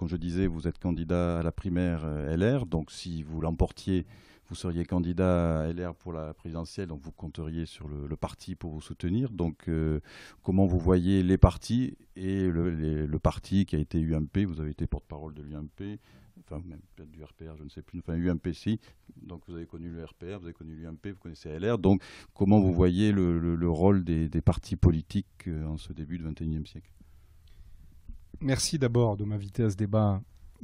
comme je disais, vous êtes candidat à la primaire LR, donc si vous l'emportiez, vous seriez candidat à LR pour la présidentielle, donc vous compteriez sur le parti pour vous soutenir. Donc comment vous voyez les partis et le parti qui a été UMP, vous avez été porte-parole de l'UMP, enfin même peut-être du RPR, je ne sais plus, enfin UMP si, donc vous avez connu le RPR, vous avez connu l'UMP, vous connaissez LR, donc comment vous voyez le rôle des partis politiques en ce début du XXIe siècle? Merci d'abord de m'inviter à ce débat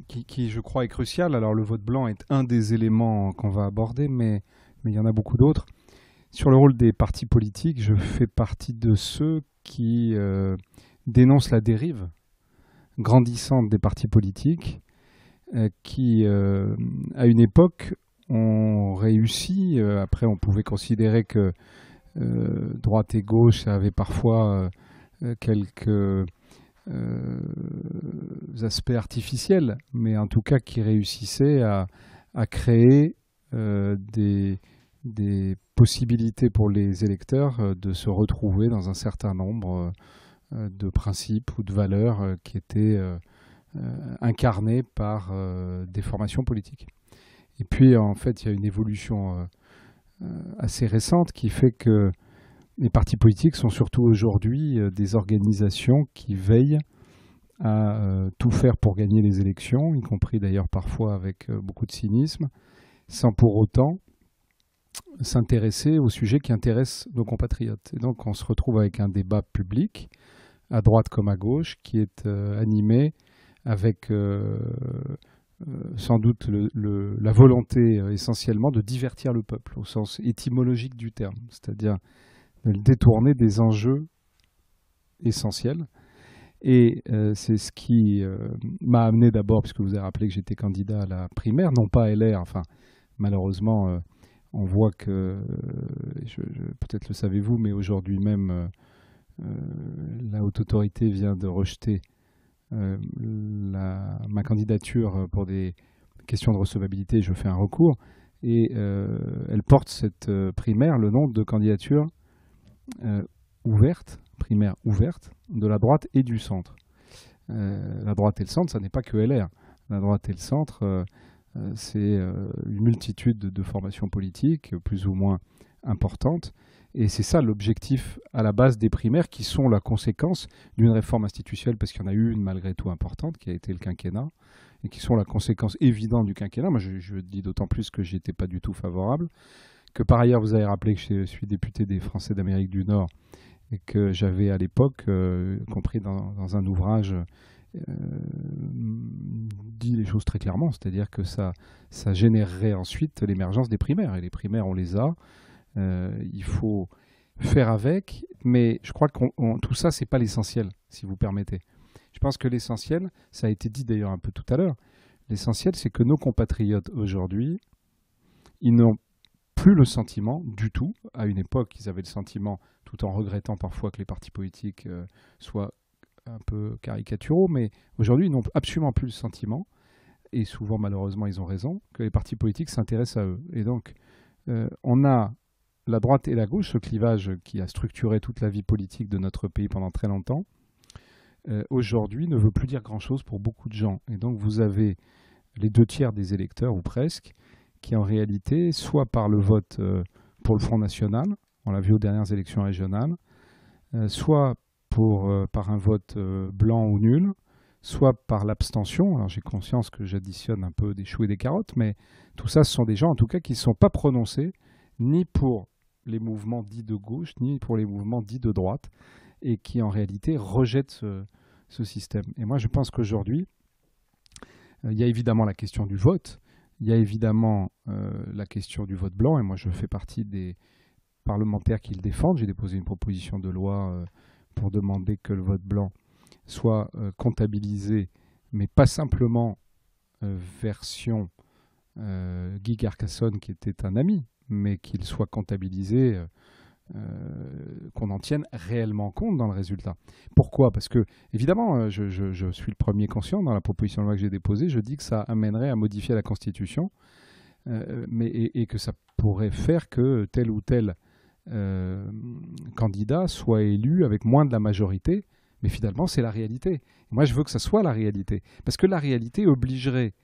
qui, je crois, est crucial. Alors, le vote blanc est un des éléments qu'on va aborder, mais il y en a beaucoup d'autres. Sur le rôle des partis politiques, je fais partie de ceux qui dénoncent la dérive grandissante des partis politiques qui, à une époque, ont réussi. Après, on pouvait considérer que droite et gauche avaient parfois quelques aspects artificiels, mais en tout cas qui réussissaient à créer des possibilités pour les électeurs de se retrouver dans un certain nombre de principes ou de valeurs qui étaient incarnées par des formations politiques. Et puis en fait, il y a une évolution assez récente qui fait que les partis politiques sont surtout aujourd'hui des organisations qui veillent à tout faire pour gagner les élections, y compris d'ailleurs parfois avec beaucoup de cynisme, sans pour autant s'intéresser aux sujets qui intéressent nos compatriotes. Et donc on se retrouve avec un débat public, à droite comme à gauche, qui est animé avec sans doute la volonté essentiellement de divertir le peuple, au sens étymologique du terme, c'est-à-dire de le détourner des enjeux essentiels. Et c'est ce qui m'a amené d'abord, puisque vous avez rappelé que j'étais candidat à la primaire, non pas à LR, enfin malheureusement on voit que, peut-être le savez-vous, mais aujourd'hui même la haute autorité vient de rejeter ma candidature pour des questions de recevabilité. Je fais un recours et elle porte cette primaire le nom de candidature ouverte, primaire ouverte, de la droite et du centre. La droite et le centre, ça n'est pas que LR. La droite et le centre, c'est une multitude de formations politiques, plus ou moins importantes. Et c'est ça l'objectif à la base des primaires, qui sont la conséquence d'une réforme institutionnelle, parce qu'il y en a eu une malgré tout importante, qui a été le quinquennat, et qui sont la conséquence évidente du quinquennat. Moi, je dis d'autant plus que j'y étais pas du tout favorable, que par ailleurs, vous avez rappelé que je suis député des Français d'Amérique du Nord, et que j'avais à l'époque, compris dans un ouvrage, dit les choses très clairement, c'est-à-dire que ça générerait ensuite l'émergence des primaires. Et les primaires, on les a, il faut faire avec, mais je crois que tout ça, c'est pas l'essentiel, si vous permettez. Je pense que l'essentiel, ça a été dit d'ailleurs un peu tout à l'heure, l'essentiel, c'est que nos compatriotes aujourd'hui, ils n'ont plus le sentiment du tout. À une époque, ils avaient le sentiment, tout en regrettant parfois que les partis politiques soient un peu caricaturaux, mais aujourd'hui, ils n'ont absolument plus le sentiment, et souvent, malheureusement, ils ont raison, que les partis politiques s'intéressent à eux. Et donc, on a la droite et la gauche, ce clivage qui a structuré toute la vie politique de notre pays pendant très longtemps, aujourd'hui ne veut plus dire grand-chose pour beaucoup de gens. Et donc, vous avez les 2/3 des électeurs, ou presque, qui en réalité, soit par le vote pour le Front National, on l'a vu aux dernières élections régionales, soit par un vote blanc ou nul, soit par l'abstention. Alors j'ai conscience que j'additionne un peu des choux et des carottes, mais tout ça, ce sont des gens en tout cas qui ne sont pas prononcés ni pour les mouvements dits de gauche, ni pour les mouvements dits de droite, et qui en réalité rejettent ce système. Et moi je pense qu'aujourd'hui, il y a évidemment la question du vote, il y a évidemment la question du vote blanc, et moi je fais partie des parlementaires qui le défendent. J'ai déposé une proposition de loi pour demander que le vote blanc soit comptabilisé, mais pas simplement version Guy Carcassonne, qui était un ami, mais qu'il soit comptabilisé, qu'on en tienne réellement compte dans le résultat. Pourquoi ? Parce que, évidemment, je suis le premier conscient, dans la proposition de loi que j'ai déposée, je dis que ça amènerait à modifier la Constitution, et que ça pourrait faire que tel ou tel candidat soit élu avec moins de la majorité, Mais finalement, c'est la réalité. Moi, je veux que ça soit la réalité. Parce que la réalité obligerait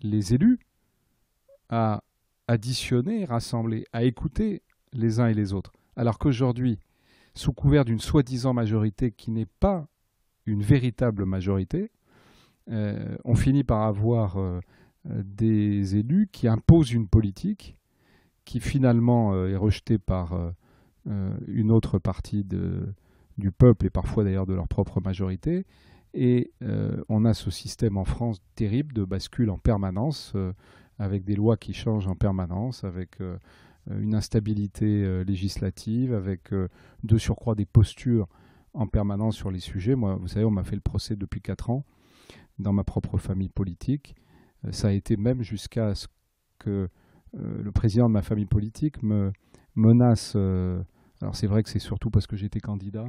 les élus à additionner, rassembler, à écouter les uns et les autres. Alors qu'aujourd'hui, sous couvert d'une soi-disant majorité qui n'est pas une véritable majorité, on finit par avoir des élus qui imposent une politique qui finalement est rejetée par une autre partie du peuple et parfois d'ailleurs de leur propre majorité. Et on a ce système en France terrible de bascule en permanence, avec des lois qui changent en permanence, avec une instabilité législative, avec de surcroît des postures en permanence sur les sujets. Moi, vous savez, on m'a fait le procès depuis 4 ans dans ma propre famille politique. Ça a été même jusqu'à ce que le président de ma famille politique me menace. Alors c'est vrai que c'est surtout parce que j'étais candidat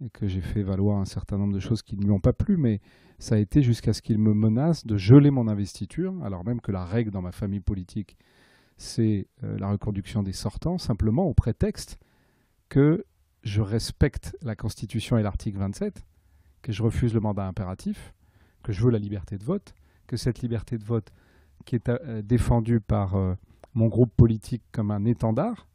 et que j'ai fait valoir un certain nombre de choses qui ne lui ont pas plu, mais ça a été jusqu'à ce qu'il me menace de geler mon investiture, alors même que la règle dans ma famille politique, c'est la reconduction des sortants, simplement au prétexte que je respecte la Constitution et l'article 27, que je refuse le mandat impératif, que je veux la liberté de vote, que cette liberté de vote qui est défendue par mon groupe politique comme un étendard,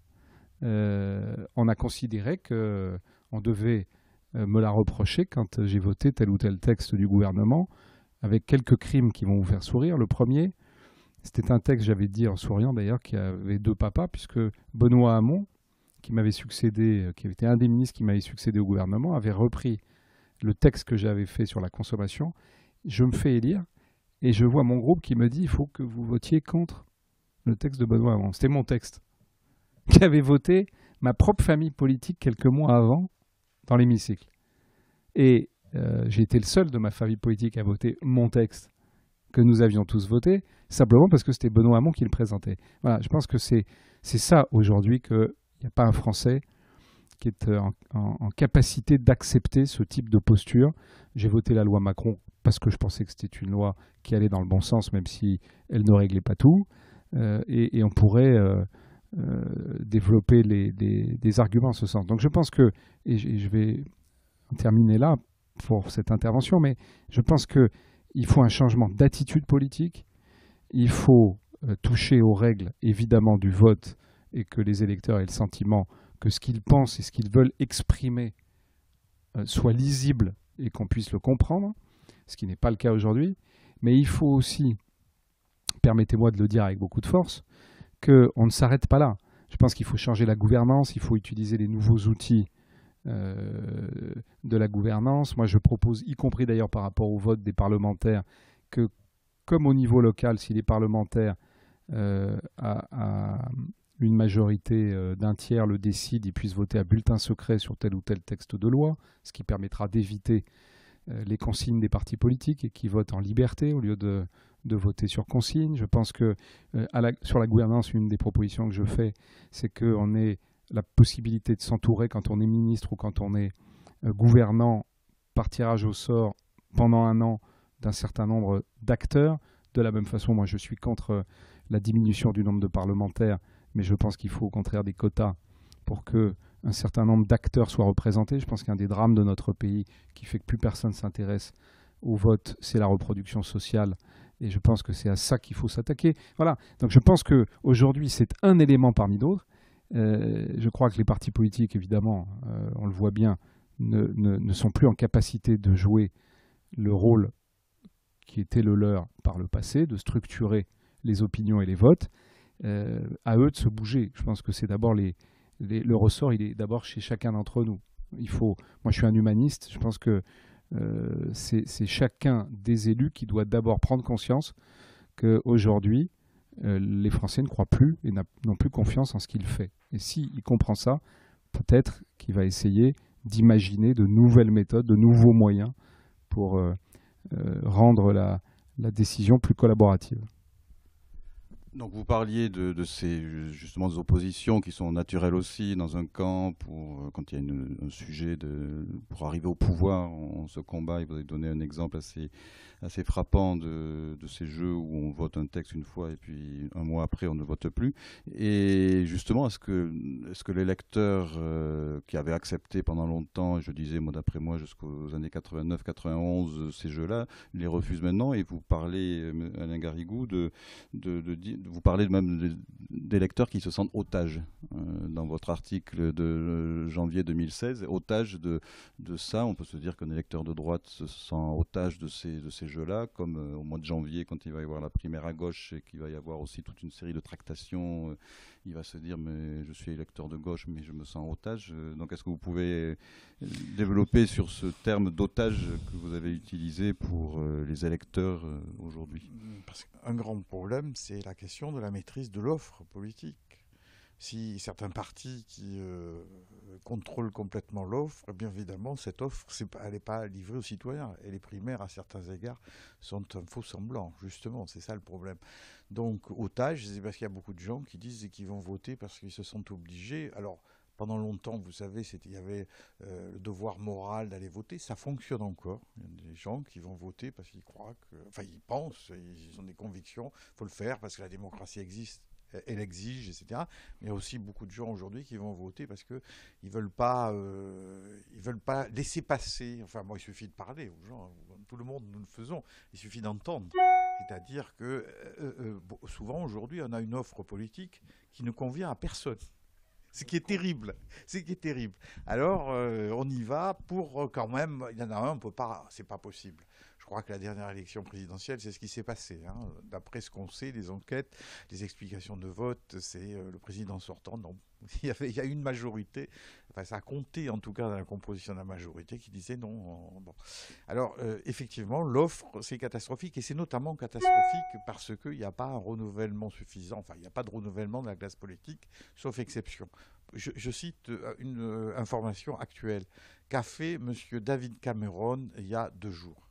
on a considéré qu'on devait me la reprocher quand j'ai voté tel ou tel texte du gouvernement, avec quelques crimes qui vont vous faire sourire. Le premier, c'était un texte, j'avais dit en souriant d'ailleurs, qui avait 2 papas, puisque Benoît Hamon, qui m'avait succédé, qui avait été un des ministres qui m'avait succédé au gouvernement, avait repris le texte que j'avais fait sur la consommation. Je me fais élire et je vois mon groupe qui me dit « il faut que vous votiez contre le texte de Benoît Hamon ». C'était mon texte qu'avait voté ma propre famille politique quelques mois avant dans l'hémicycle. Et j'ai été le seul de ma famille politique à voter mon texte que nous avions tous voté, simplement parce que c'était Benoît Hamon qui le présentait. Voilà, je pense que c'est ça aujourd'hui, qu'il n'y a pas un Français qui est en capacité d'accepter ce type de posture. J'ai voté la loi Macron parce que je pensais que c'était une loi qui allait dans le bon sens, même si elle ne réglait pas tout. Et on pourrait développer des arguments en ce sens. Donc je pense que, et je vais terminer là pour cette intervention, mais je pense qu'il faut un changement d'attitude politique. Il faut toucher aux règles, évidemment, du vote et que les électeurs aient le sentiment que ce qu'ils pensent et ce qu'ils veulent exprimer soit lisible et qu'on puisse le comprendre, ce qui n'est pas le cas aujourd'hui. Mais il faut aussi, permettez-moi de le dire avec beaucoup de force, qu'on ne s'arrête pas là. Je pense qu'il faut changer la gouvernance, il faut utiliser les nouveaux outils de la gouvernance. Moi, je propose, y compris d'ailleurs par rapport au vote des parlementaires, que comme au niveau local, si les parlementaires à une majorité d'un tiers le décide, ils puissent voter à bulletin secret sur tel ou tel texte de loi, ce qui permettra d'éviter les consignes des partis politiques et qui votent en liberté au lieu de voter sur consigne. Je pense que sur la gouvernance, une des propositions que je fais, c'est qu'on ait la possibilité de s'entourer quand on est ministre ou quand on est gouvernant par tirage au sort pendant 1 an d'un certain nombre d'acteurs. De la même façon, moi je suis contre la diminution du nombre de parlementaires, mais je pense qu'il faut au contraire des quotas pour qu'un certain nombre d'acteurs soient représentés. Je pense qu'un des drames de notre pays qui fait que plus personne s'intéresse au vote, c'est la reproduction sociale. Et je pense que c'est à ça qu'il faut s'attaquer. Voilà. Donc je pense qu'aujourd'hui, c'est un élément parmi d'autres. Je crois que les partis politiques, évidemment, on le voit bien, ne sont plus en capacité de jouer le rôle qui était le leur par le passé, de structurer les opinions et les votes. À eux de se bouger. Je pense que c'est d'abord le ressort, il est d'abord chez chacun d'entre nous. Moi, je suis un humaniste. Je pense que c'est chacun des élus qui doit d'abord prendre conscience qu'aujourd'hui, les Français ne croient plus et n'ont plus confiance en ce qu'il fait. Et s'il comprend ça, peut-être qu'il va essayer d'imaginer de nouvelles méthodes, de nouveaux moyens pour rendre la décision plus collaborative. Donc vous parliez de ces justement des oppositions qui sont naturelles aussi dans un camp quand il y a un sujet pour arriver au pouvoir, on se combat. Et vous avez donné un exemple assez frappant de ces jeux où on vote un texte une fois et puis un mois après on ne vote plus. Et justement, est-ce que les lecteurs qui avaient accepté pendant longtemps, et je disais moi d'après moi jusqu'aux années 89-91 ces jeux-là, les refusent maintenant? Et vous parlez, Alain Garrigou, vous parlez même des lecteurs qui se sentent otages dans votre article de janvier 2016. Otages de ça, on peut se dire qu'un électeur de droite se sent otage de ces jeux-là, comme au mois de janvier, quand il va y avoir la primaire à gauche et qu'il va y avoir aussi toute une série de tractations, il va se dire mais je suis électeur de gauche mais je me sens otage. Donc est-ce que vous pouvez développer sur ce terme d'otage que vous avez utilisé pour les électeurs aujourd'hui? Parce qu'un grand problème, c'est la question de la maîtrise de l'offre politique. Si certains partis qui contrôlent complètement l'offre, bien évidemment, cette offre, elle n'est pas livrée aux citoyens. Et les primaires, à certains égards, sont un faux semblant, justement. C'est ça le problème. Donc, otage, c'est parce qu'il y a beaucoup de gens qui disent qu'ils vont voter parce qu'ils se sentent obligés. Alors, pendant longtemps, vous savez, il y avait le devoir moral d'aller voter. Ça fonctionne encore. Il y a des gens qui vont voter parce qu'ils croient enfin, ils pensent, ils ont des convictions. Il faut le faire parce que la démocratie existe. Elle exige, etc. Mais il y a aussi beaucoup de gens aujourd'hui qui vont voter parce qu'ils ne veulent pas laisser passer. Enfin, bon, il suffit de parler aux gens. Tout le monde, nous le faisons. Il suffit d'entendre. C'est-à-dire que souvent, aujourd'hui, on a une offre politique qui ne convient à personne. Ce qui est terrible. Alors, on y va pour quand même. Il y en a un, on peut pas. C'est pas possible. Je crois que la dernière élection présidentielle, c'est ce qui s'est passé. D'après ce qu'on sait, les enquêtes, les explications de vote, c'est le président sortant. Non, il y a une majorité. Enfin, ça a compté en tout cas dans la composition de la majorité qui disait non. Bon. Alors, effectivement, l'offre, c'est catastrophique. Et c'est notamment catastrophique parce qu'il n'y a pas un renouvellement suffisant. Enfin, il n'y a pas de renouvellement de la classe politique, sauf exception. Je cite une information actuelle qu'a fait M. David Cameron il y a 2 jours.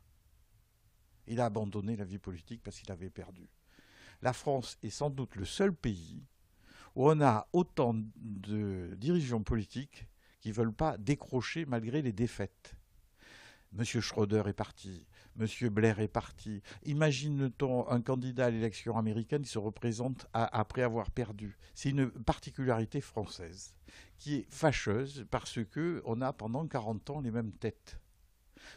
Il a abandonné la vie politique parce qu'il avait perdu. La France est sans doute le seul pays où on a autant de dirigeants politiques qui ne veulent pas décrocher malgré les défaites. M. Schroeder est parti, M. Blair est parti. Imagine-t-on un candidat à l'élection américaine qui se représente après avoir perdu? C'est une particularité française qui est fâcheuse parce qu'on a pendant 40 ans les mêmes têtes.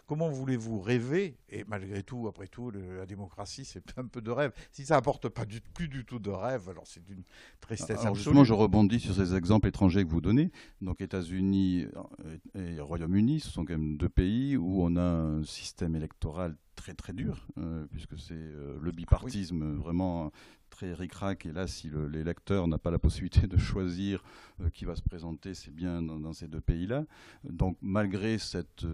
Comment voulez-vous rêver? Et malgré tout, après tout, la démocratie, c'est un peu de rêve. Si ça n'apporte pas plus du tout de rêve, alors c'est d'une tristesse alors absolue. justement, je rebondis sur ces exemples étrangers que vous donnez. Donc États-Unis et Royaume-Uni, ce sont quand même 2 pays où on a un système électoral très très dur, puisque c'est le bipartisme vraiment très ric-rac. Et là, si l'électeur n'a pas la possibilité de choisir qui va se présenter, c'est bien dans ces 2 pays-là. Donc malgré cette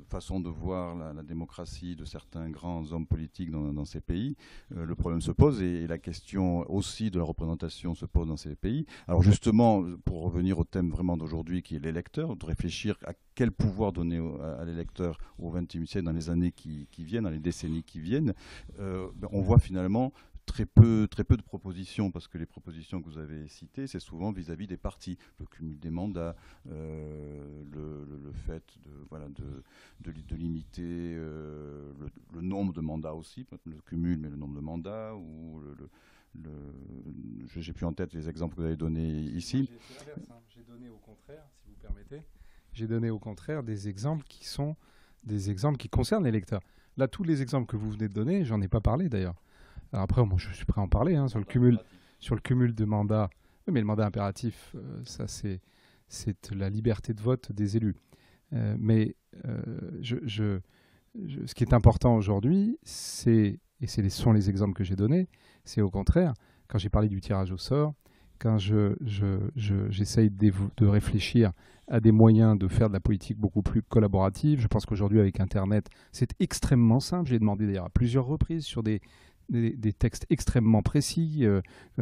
façon de voir la démocratie de certains grands hommes politiques dans ces pays, le problème se pose et la question aussi de la représentation se pose dans ces pays. Alors justement, pour revenir au thème vraiment d'aujourd'hui qui est l'électeur, de réfléchir à quel pouvoir donner à l'électeur au XXe siècle dans les années qui viennent, dans les décennies qui viennent, on voit finalement très peu de propositions, parce que les propositions que vous avez citées, c'est souvent vis-à-vis des partis, le cumul des mandats, le fait de limiter le nombre de mandats aussi, le cumul, mais le nombre de mandats, ou j'ai plus en tête les exemples que vous avez donnés ici. J'ai donné au contraire, si vous permettez, des exemples qui sont des exemples qui concernent les lecteurs. Là, tous les exemples que vous venez de donner, j'en ai pas parlé d'ailleurs. Alors après, moi, je suis prêt à en parler sur le cumul de mandats. Oui, mais le mandat impératif, ça c'est la liberté de vote des élus. Ce qui est important aujourd'hui, et ce sont les exemples que j'ai donnés, c'est au contraire, quand j'ai parlé du tirage au sort, quand j'essaye de réfléchir à des moyens de faire de la politique beaucoup plus collaborative. Je pense qu'aujourd'hui, avec Internet, c'est extrêmement simple. J'ai demandé d'ailleurs à plusieurs reprises sur des textes extrêmement précis.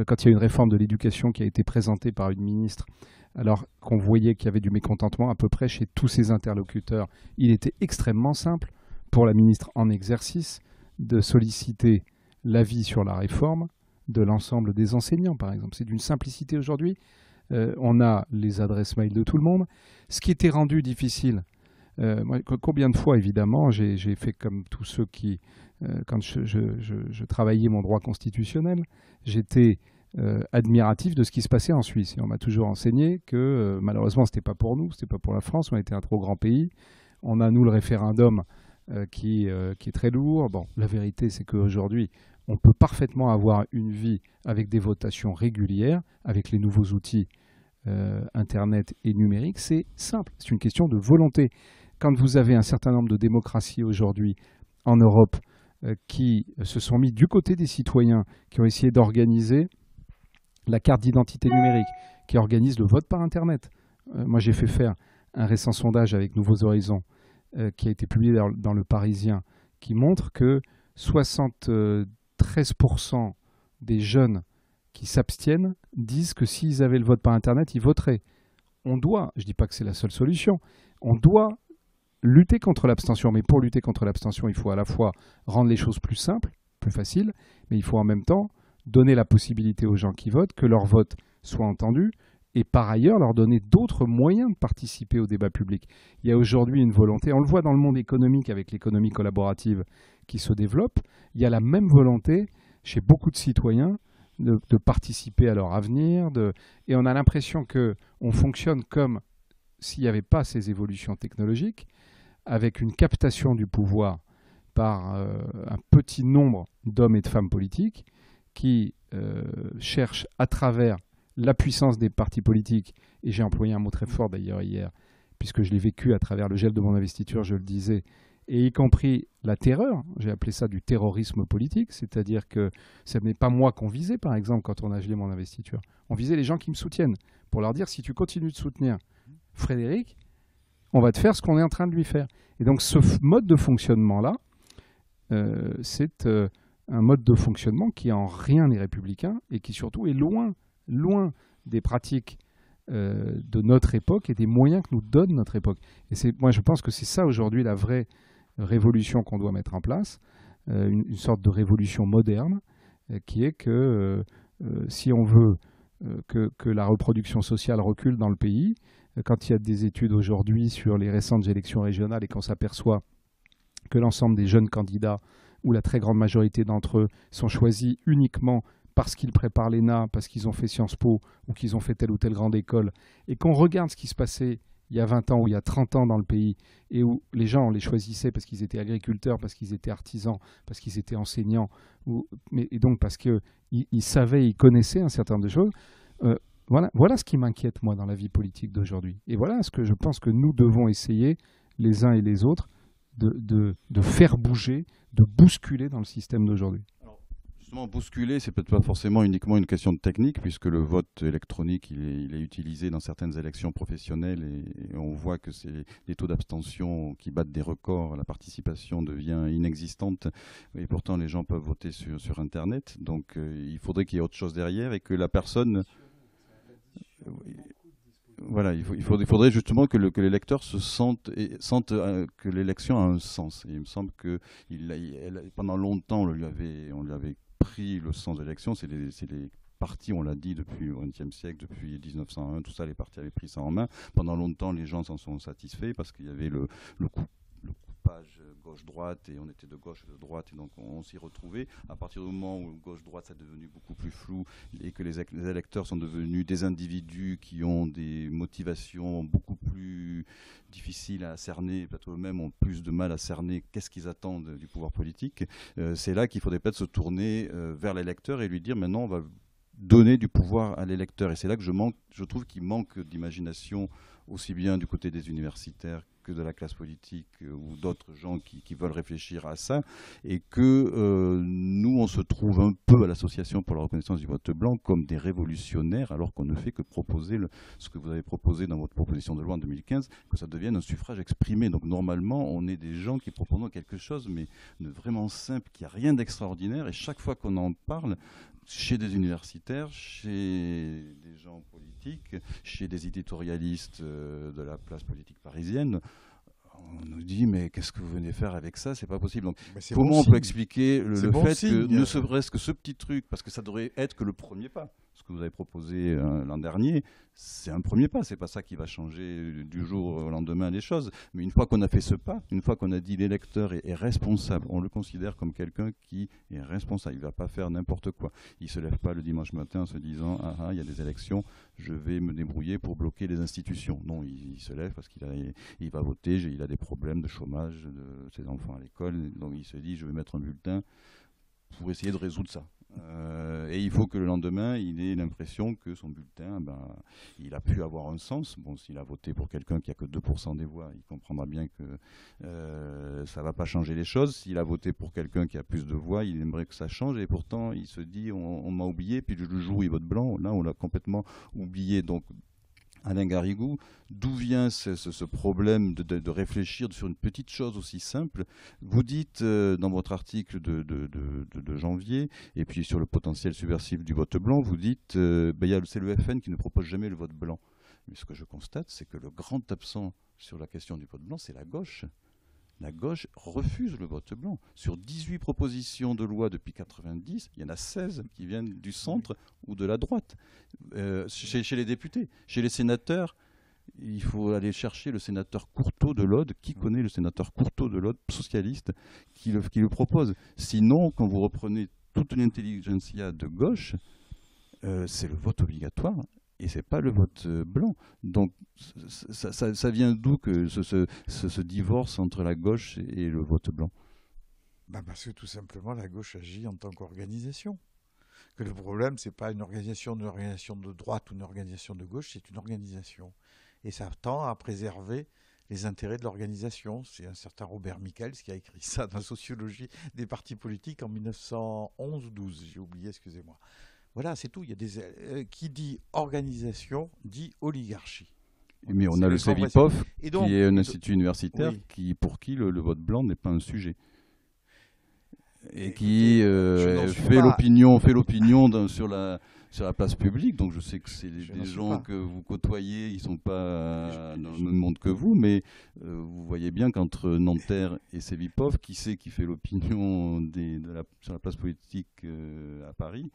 Quand il y a une réforme de l'éducation qui a été présentée par une ministre, alors qu'on voyait qu'il y avait du mécontentement à peu près chez tous ses interlocuteurs, il était extrêmement simple pour la ministre en exercice de solliciter l'avis sur la réforme de l'ensemble des enseignants, par exemple. C'est d'une simplicité aujourd'hui. On a les adresses mail de tout le monde. Ce qui était rendu difficile, combien de fois, évidemment, j'ai fait comme tous ceux qui, quand je travaillais mon droit constitutionnel, j'étais admiratif de ce qui se passait en Suisse. Et on m'a toujours enseigné que malheureusement, ce n'était pas pour nous, ce n'était pas pour la France, on était un trop grand pays. On a, nous, le référendum qui est très lourd. Bon, la vérité, c'est qu'aujourd'hui, on peut parfaitement avoir une vie avec des votations régulières, avec les nouveaux outils Internet et numérique. C'est simple, c'est une question de volonté. Quand vous avez un certain nombre de démocraties aujourd'hui en Europe qui se sont mis du côté des citoyens, qui ont essayé d'organiser la carte d'identité numérique, qui organise le vote par Internet. Moi, j'ai fait faire un récent sondage avec Nouveaux Horizons qui a été publié dans Le Parisien, qui montre que 73% des jeunes qui s'abstiennent disent que s'ils avaient le vote par Internet, ils voteraient. On doit, je ne dis pas que c'est la seule solution, on doit lutter contre l'abstention. Mais pour lutter contre l'abstention, il faut à la fois rendre les choses plus simples, plus faciles, mais il faut en même temps donner la possibilité aux gens qui votent que leur vote soit entendu et par ailleurs leur donner d'autres moyens de participer au débat public. Il y a aujourd'hui une volonté, on le voit dans le monde économique avec l'économie collaborative qui se développe, il y a la même volonté chez beaucoup de citoyens de participer à leur avenir, et on a l'impression qu'on fonctionne comme s'il n'y avait pas ces évolutions technologiques, avec une captation du pouvoir par un petit nombre d'hommes et de femmes politiques qui cherchent à travers la puissance des partis politiques, et j'ai employé un mot très fort d'ailleurs hier, puisque je l'ai vécu à travers le gel de mon investiture, je le disais, et y compris la terreur, j'ai appelé ça du terrorisme politique, c'est-à-dire que ce n'est pas moi qu'on visait, par exemple, quand on a gelé mon investiture. On visait les gens qui me soutiennent, pour leur dire, si tu continues de soutenir Frédéric, on va te faire ce qu'on est en train de lui faire. Et donc ce mode de fonctionnement-là, c'est un mode de fonctionnement qui en rien n'est républicain et qui surtout est loin des pratiques de notre époque et des moyens que nous donne notre époque. Et moi, je pense que c'est ça aujourd'hui la vraie révolution qu'on doit mettre en place, une sorte de révolution moderne, qui est que si on veut que la reproduction sociale recule dans le pays, quand il y a des études aujourd'hui sur les récentes élections régionales et qu'on s'aperçoit que l'ensemble des jeunes candidats, ou la très grande majorité d'entre eux, sont choisis uniquement parce qu'ils préparent l'ENA, parce qu'ils ont fait Sciences Po ou qu'ils ont fait telle ou telle grande école, et qu'on regarde ce qui se passait il y a 20 ans ou il y a 30 ans dans le pays, et où les gens, on les choisissait parce qu'ils étaient agriculteurs, parce qu'ils étaient artisans, parce qu'ils étaient enseignants, et donc parce qu'ils savaient, ils connaissaient un certain nombre de choses. Voilà ce qui m'inquiète, moi, dans la vie politique d'aujourd'hui. Et voilà ce que je pense que nous devons essayer, les uns et les autres, de faire bouger, de bousculer dans le système d'aujourd'hui. Justement, bousculer, c'est peut-être pas forcément uniquement une question de technique, puisque le vote électronique, il est utilisé dans certaines élections professionnelles, et on voit que c'est des taux d'abstention qui battent des records, la participation devient inexistante, et pourtant les gens peuvent voter sur Internet. Donc il faudrait qu'il y ait autre chose derrière et que la personne... Voilà, il faudrait justement que l'électeur se sente que l'élection a un sens. Et il me semble que pendant longtemps, on lui avait pris le sens de l'élection. C'est les partis, on l'a dit depuis le XXe siècle, depuis 1901, tout ça, les partis avaient pris ça en main. Pendant longtemps, les gens s'en sont satisfaits parce qu'il y avait le coupage gauche-droite, et on était de gauche et de droite, et donc on s'y retrouvait. À partir du moment où gauche-droite, ça est devenu beaucoup plus flou, et que les électeurs sont devenus des individus qui ont des motivations beaucoup plus difficiles à cerner, peut-être eux-mêmes ont plus de mal à cerner qu'est-ce qu'ils attendent du pouvoir politique, c'est là qu'il faudrait peut-être se tourner vers l'électeur et lui dire maintenant on va donner du pouvoir à l'électeur. Et c'est là que je trouve qu'il manque d'imagination, aussi bien du côté des universitaires que de la classe politique ou d'autres gens qui veulent réfléchir à ça, et que nous, on se trouve un peu à l'Association pour la reconnaissance du vote blanc comme des révolutionnaires, alors qu'on ne fait que proposer ce que vous avez proposé dans votre proposition de loi en 2015, que ça devienne un suffrage exprimé. Donc normalement, on est des gens qui proposent quelque chose, mais de vraiment simple, qui n'a rien d'extraordinaire, et chaque fois qu'on en parle, chez des universitaires, chez des gens politiques, chez des éditorialistes de la place politique parisienne, on nous dit mais qu'est-ce que vous venez faire avec ça? C'est pas possible. Donc, Mais c'est comment bon on peut signe. expliquer le bon fait que signe. ne serait-ce que ce petit truc, parce que ça devrait être que le premier pas. Ce que vous avez proposé l'an dernier, c'est un premier pas. C'est pas ça qui va changer du jour au lendemain les choses. Mais une fois qu'on a fait ce pas, une fois qu'on a dit l'électeur est responsable, on le considère comme quelqu'un qui est responsable. Il va pas faire n'importe quoi. Il se lève pas le dimanche matin en se disant il y a des élections, je vais me débrouiller pour bloquer les institutions. Non, il se lève parce il va voter, il a des problèmes de chômage de ses enfants à l'école, donc il se dit je vais mettre un bulletin pour essayer de résoudre ça. Et il faut que le lendemain, il ait l'impression que son bulletin, il a pu avoir un sens. Bon, s'il a voté pour quelqu'un qui a que 2% des voix, il comprendra bien que ça ne va pas changer les choses. S'il a voté pour quelqu'un qui a plus de voix, il aimerait que ça change. Et pourtant, il se dit, on m'a oublié. Puis le jour où il vote blanc, là, on l'a complètement oublié. Donc, Alain Garrigou, d'où vient ce problème de réfléchir sur une petite chose aussi simple? Vous dites dans votre article de janvier, et puis sur le potentiel subversif du vote blanc, vous dites c'est le FN qui ne propose jamais le vote blanc. Mais ce que je constate, c'est que le grand absent sur la question du vote blanc, c'est la gauche. La gauche refuse le vote blanc. Sur 18 propositions de loi depuis 1990, il y en a 16 qui viennent du centre ou de la droite. Chez les députés. Chez les sénateurs, il faut aller chercher le sénateur Courteau de l'Aude. Qui connaît le sénateur Courteau de l'Aude, socialiste, qui le propose? Sinon, quand vous reprenez toute l'intelligentsia de gauche, c'est le vote obligatoire. Et c'est pas le vote blanc. Donc ça vient d'où que ce divorce entre la gauche et le vote blanc? Parce que tout simplement la gauche agit en tant qu'organisation. Que le problème, c'est pas une organisation de droite ou une organisation de gauche, c'est une organisation. Et ça tend à préserver les intérêts de l'organisation. C'est un certain Robert Michels qui a écrit ça dans la sociologie des partis politiques en 1911 ou 12, j'ai oublié, excusez-moi. Voilà, c'est tout. Il y a qui dit organisation dit oligarchie. Mais on a le CEVIPOF, qui est un institut universitaire pour qui le vote blanc n'est pas un sujet. Et qui fait l'opinion sur la place publique. Donc je sais que c'est des gens que vous côtoyez, ils ne sont pas dans le même monde que vous, mais vous voyez bien qu'entre Nanterre et CEVIPOF, qui c'est qui fait l'opinion sur la place politique à Paris?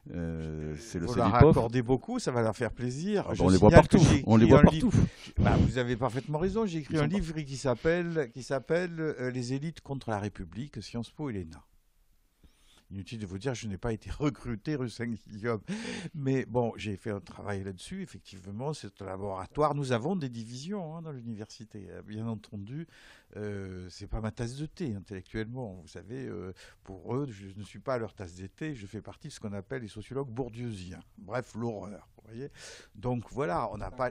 C'est le CEVIPOF. Vous leur accordez beaucoup, ça va leur faire plaisir. On les voit partout. Vous avez parfaitement raison. J'ai écrit un livre qui s'appelle Les élites contre la République, Sciences Po et l'ENA. Inutile de vous dire, je n'ai pas été recruté rue Saint-Guillaume. Mais bon, j'ai fait un travail là-dessus. Effectivement, c'est un laboratoire. Nous avons des divisions dans l'université. Bien entendu, c'est pas ma tasse de thé intellectuellement. Vous savez, pour eux, je ne suis pas leur tasse de thé. Je fais partie de ce qu'on appelle les sociologues bourdieusiens. Bref, l'horreur. Vous voyez. Donc voilà, on n'a pas.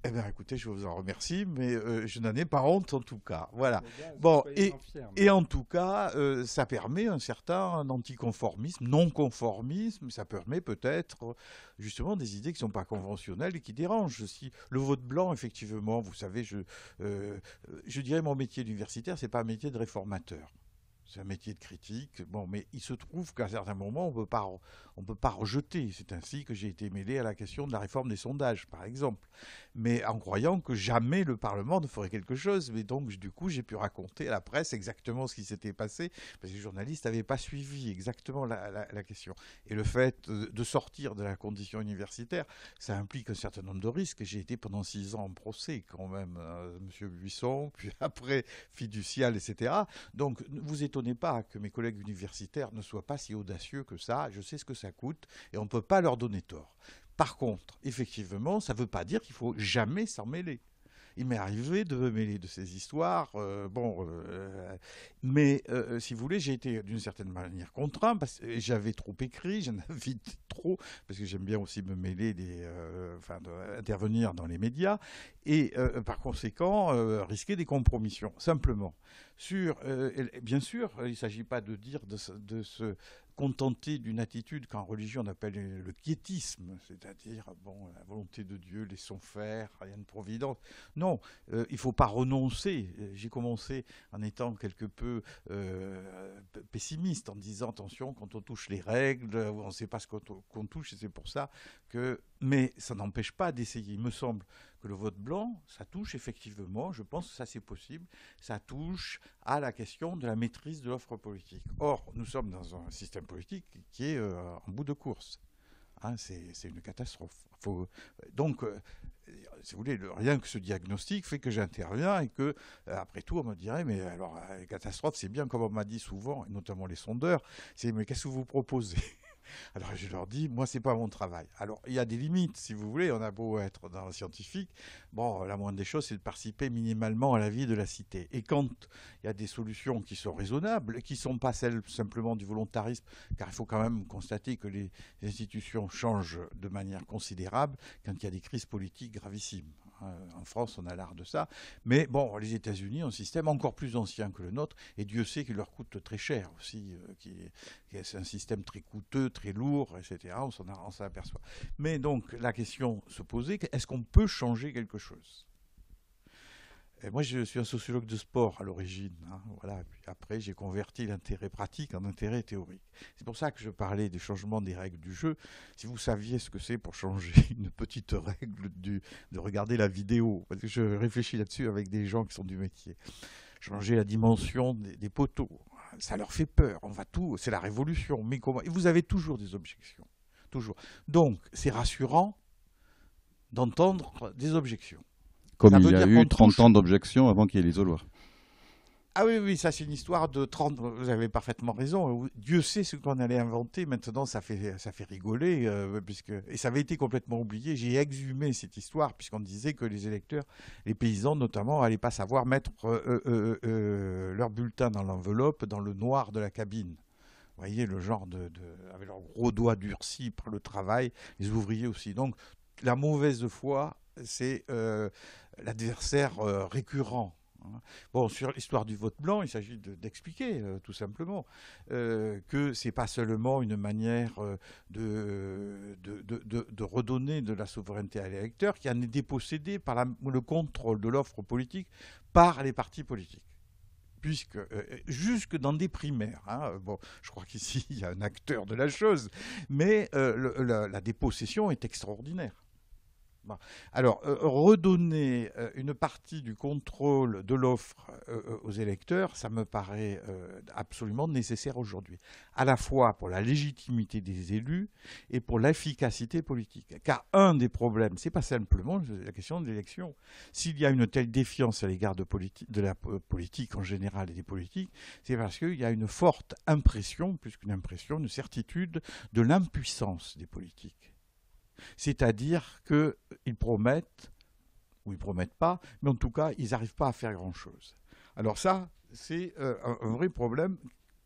Eh bien, écoutez, je vous en remercie, mais je n'en ai pas honte en tout cas. Voilà. Bon, et en tout cas, ça permet un certain anticonformisme, non-conformisme. Ça permet peut-être justement des idées qui ne sont pas conventionnelles et qui dérangent. Si le vote blanc, effectivement, vous savez, je dirais mon métier d'universitaire, c'est pas un métier de réformateur. C'est un métier de critique. Bon, mais il se trouve qu'à certains moments, on peut pas rejeter. C'est ainsi que j'ai été mêlé à la question de la réforme des sondages, par exemple. Mais en croyant que jamais le Parlement ne ferait quelque chose. Mais donc, du coup, j'ai pu raconter à la presse exactement ce qui s'était passé, parce que les journalistes n'avaient pas suivi exactement la question. Et le fait de sortir de la condition universitaire, ça implique un certain nombre de risques. J'ai été pendant 6 ans en procès, quand même, M. Buisson, puis après fiducial, etc. Donc, vous étonnez pas que mes collègues universitaires ne soient pas si audacieux que ça. Je sais ce que ça coûte et on ne peut pas leur donner tort. Par contre, effectivement, ça ne veut pas dire qu'il ne faut jamais s'en mêler. Il m'est arrivé de me mêler de ces histoires, mais si vous voulez, j'ai été d'une certaine manière contraint, parce que j'avais trop écrit, j'en avais trop, parce que j'aime bien aussi me mêler intervenir dans les médias, et par conséquent, risquer des compromissions, simplement. Bien sûr, il ne s'agit pas de dire de se contenter d'une attitude qu'en religion on appelle le quiétisme, c'est-à-dire la volonté de Dieu, laissons faire, rien de providence. Non, il ne faut pas renoncer. J'ai commencé en étant quelque peu pessimiste, en disant attention, quand on touche les règles, on ne sait pas ce qu'on touche, et c'est pour ça que... Mais ça n'empêche pas d'essayer. Il me semble que le vote blanc, ça touche effectivement, je pense que ça c'est possible, ça touche à la question de la maîtrise de l'offre politique. Or, nous sommes dans un système politique qui est en bout de course. Hein, c'est une catastrophe. Donc, si vous voulez, rien que ce diagnostic fait que j'interviens et que, après tout, on me dirait, mais alors, la catastrophe, c'est bien, comme on m'a dit souvent, et notamment les sondeurs, c'est, mais qu'est-ce que vous proposez ? Alors je leur dis, moi, c'est pas mon travail. Alors il y a des limites, si vous voulez, on a beau être dans le scientifique, bon, la moindre des choses, c'est de participer minimalement à la vie de la cité. Et quand il y a des solutions qui sont raisonnables, qui ne sont pas celles simplement du volontarisme, car il faut quand même constater que les institutions changent de manière considérable quand il y a des crises politiques gravissimes. En France, on a l'art de ça. Mais bon, les États-Unis ont un système encore plus ancien que le nôtre, et Dieu sait qu'il leur coûte très cher aussi. C'est un système très coûteux, très lourd, etc. On s'en aperçoit. Mais donc, la question se posait, est-ce qu'on peut changer quelque chose ? Et moi, je suis un sociologue de sport à l'origine. Hein, voilà. Puis après, j'ai converti l'intérêt pratique en intérêt théorique. C'est pour ça que je parlais des changements des règles du jeu. Si vous saviez ce que c'est pour changer une petite règle de regarder la vidéo, parce que je réfléchis là-dessus avec des gens qui sont du métier. Changer la dimension des poteaux, ça leur fait peur. On va tout, c'est la révolution. Mais comment ? Et vous avez toujours des objections. Toujours. Donc, c'est rassurant d'entendre des objections. Comme il y a eu 30 ans d'objections avant qu'il y ait l'isoloir. Ah oui, oui, ça c'est une histoire de 30... Vous avez parfaitement raison. Dieu sait ce qu'on allait inventer. Maintenant, ça fait rigoler. Et ça avait été complètement oublié. J'ai exhumé cette histoire puisqu'on disait que les électeurs, les paysans notamment, n'allaient pas savoir mettre leur bulletin dans l'enveloppe, dans le noir de la cabine. Vous voyez, le genre avec leurs gros doigts durcis par le travail, les ouvriers aussi. Donc, la mauvaise foi, c'est l'adversaire récurrent. Bon, sur l'histoire du vote blanc, il s'agit d'expliquer tout simplement que ce n'est pas seulement une manière de redonner de la souveraineté à l'électeur qui en est dépossédé par le contrôle de l'offre politique par les partis politiques. Puisque jusque dans des primaires, hein, bon, je crois qu'ici il y a un acteur de la chose, mais la dépossession est extraordinaire. Bon. Alors, redonner une partie du contrôle de l'offre aux électeurs, ça me paraît absolument nécessaire aujourd'hui, à la fois pour la légitimité des élus et pour l'efficacité politique. Car un des problèmes, c'est pas simplement la question de l'élection. S'il y a une telle défiance à l'égard de la politique en général et des politiques, c'est parce qu'il y a une forte impression, plus qu'une impression, une certitude de l'impuissance des politiques. C'est-à-dire qu'ils promettent, ou ils ne promettent pas, mais en tout cas, ils n'arrivent pas à faire grand-chose. Alors ça, c'est un vrai problème